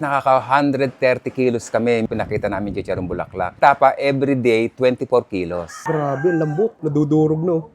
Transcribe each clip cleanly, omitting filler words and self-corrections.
Nakaka 130 kilos kami. Pinakita namin chicharong bulaklak. Tapa everyday 24 kilos. Grabe, lambot. Nadudurog, no?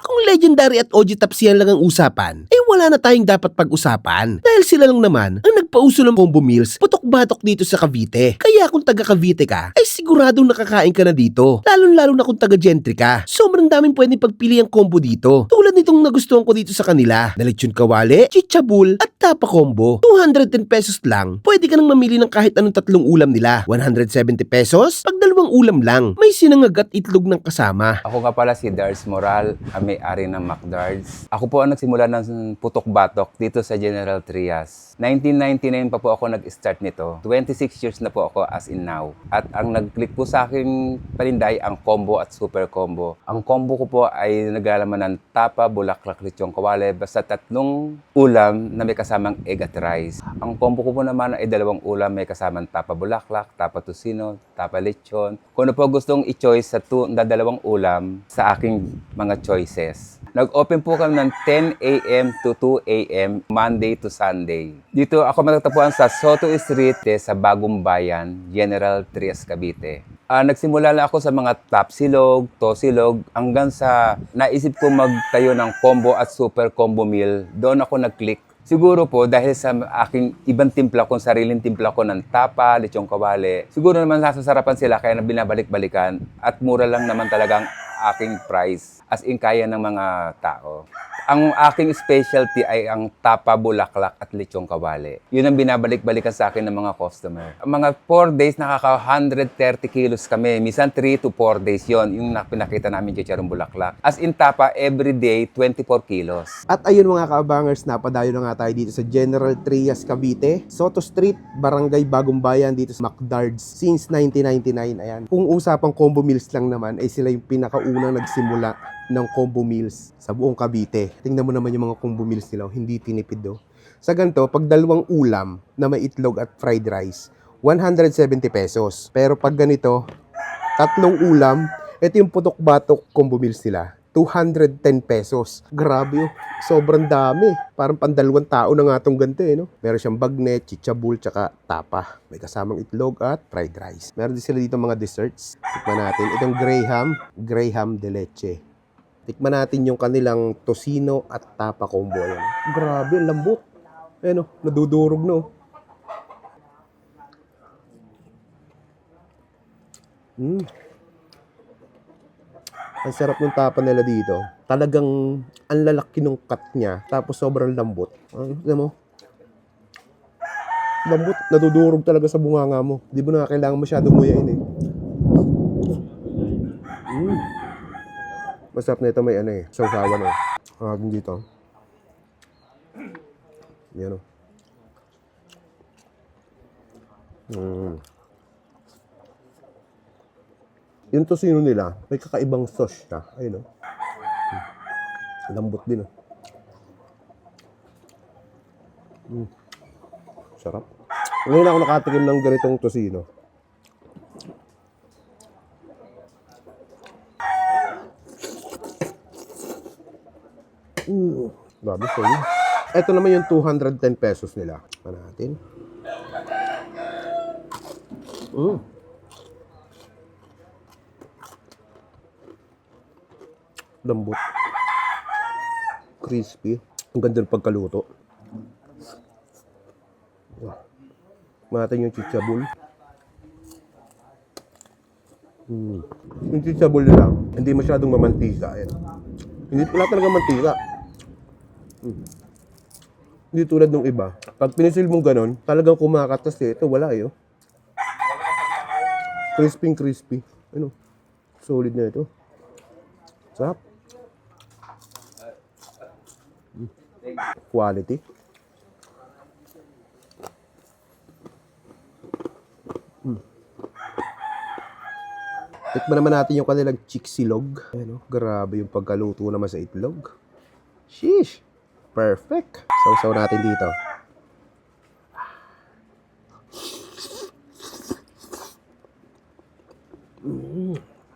Kung legendary at OG Tapsian lang ang usapan, eh wala na tayong dapat pag-usapan. Dahil sila lang naman ang nagpauso ng combo meals putok-batok dito sa Cavite. Kaya kung taga Cavite ka, ay siguradong nakakain ka na dito. Lalong-lalo na kung taga Gentry ka. Sobrang daming pwedeng pagpili ang combo dito. Tulad nitong nagustuhan ko dito sa kanila na lechon kawali, chichabul at tapa combo. 210 pesos lang. Pwede ka nang mamili ng kahit anong tatlong ulam nila. 170 pesos? Pag dalawang ulam lang, may sinangag at itlog ng kasama. Ako nga pala si Dars Moral, ang may-ari ng McDards. Ako po ang nagsimula ng putok-batok dito sa General Trias. 1999 pa po ako nag-start nito. 26 years na po ako as in now. At ang nag-click po sa akin paninday ang combo at super combo. Ang combo ko po ay naglalaman ng tapa, bulaklak, lechon kawali, basta tatlong ulam na may kasamang egg at rice. Ang combo ko po naman ay dalawang ulam may kasamang tapa bulaklak, tapa tusino, tapa lechon. Kung ano po gustong i-choice sa dalawang ulam sa aking mga choices. Nag-open po kami ng 10 a.m. to 2 a.m. Monday to Sunday. Dito ako matatagpuan sa Soto Street sa Bagong Bayan, General Trias, Cavite. Nagsimula lang ako sa mga tapsilog, tosilog, hanggang sa naisip ko magtayo ng combo at super combo meal. Doon ako nag-click. Siguro po dahil sa aking ibang timpla ko, sariling timpla ko ng tapa, lechong kawali, siguro naman nasasarapan sila kaya na binabalik-balikan at mura lang naman talagang aking price as in kaya ng mga tao. Ang aking specialty ay ang tapa, bulaklak at lechong kawali. Yun ang binabalik-balikan sa akin ng mga customer. Mga 4 days nakaka 130 kilos kami. Minsan 3 to 4 days yon yung pinakita namin chicharong bulaklak. As in tapa, everyday 24 kilos. At ayun mga kaabangers, napadayo na nga tayo dito sa General Trias, Cavite. Soto Street, Barangay Bagong Bayan, dito sa McDards. Since 1999, ayan. Kung usapang combo meals lang naman, ay sila yung pinakaunang nagsimula ng combo meals sa buong Cavite. Tingnan mo naman yung mga combo meals nila, hindi tinipid do. Sa ganito, pag dalawang ulam na may itlog at fried rice, 170 pesos. Pero pag ganito, tatlong ulam, ito yung putok-batok combo meals nila. 210 pesos. Grabe oh. Sobrang dami. Parang pandalawang tao na nga itong ganito no? Meron siyang bagnet, chichabul, tsaka tapa. May kasamang itlog at fried rice. Meron din sila dito mga desserts. Tikman natin. Itong Graham de leche. Tikman natin yung kanilang tosino at tapa combo. Ayan. Grabe, lambot. Ayan oh, nadudurog no. Ang sarap ng tapa nila dito. Talagang ang lalaki ng cut niya. Tapos sobrang lambot. Alam mo? Lambot. Nadudurog talaga sa bunganga mo. Di mo na kailangan masyadong nguyain eh. Masarap na ito may ano eh. Sausawan eh. Hanggang dito. Yan o. Yung tosino nila, may kakaibang sauce siya. Ayun o. Lambot din o. Sarap. Ngayon ako nakatikim ng ganitong tosino. Grabe, solid. Ito naman yung 210 pesos nila. Ano natin? Lambot. Crispy. Ang ganda ng pagkaluto. Natin yung chichabul. Yung chichabul nila, hindi masyadong mamantika. Ayan. Hindi wala talaga mantika. Hindi tulad ng iba. Pag pinisil mong ganon, talagang kumakatas eh. Ito wala eh. Oh. Crispy. Ano? Solid na ito. Sarap. Quality. Tikman naman natin yung kanilang chiksilog. Ayan o, grabe yung pagkaluto naman sa itlog. Sheesh! Perfect! Sausaw natin dito.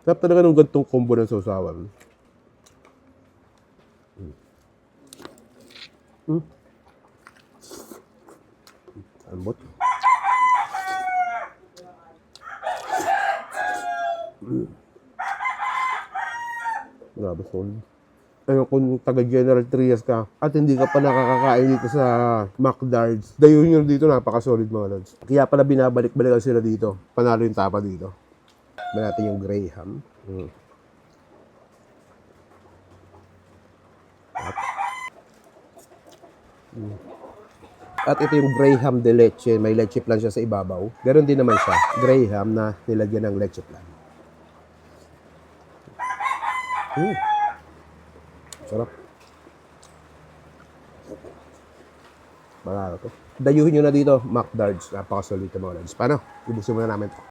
Sarap talaga ng gantong combo ng sausawan. Ambot. Grabe, solid. Ayun, kung taga General Trias ka at hindi ka pa nakakakain dito sa McDards, dayuhin nyo dito, napaka-solid mga lods. Kaya pala binabalik-balikan sila dito. Panalo yung tapa dito. Ba natin yung Graham. At ito yung Graham de leche. May leche plan siya sa ibabaw. Ganon din naman siya. Graham na nilagyan ng leche plan. Sarap. Malalo to. Dayuhin nyo na dito, McDards. Napaka-solid ito mga lods. Paano? Ibusin muna namin to.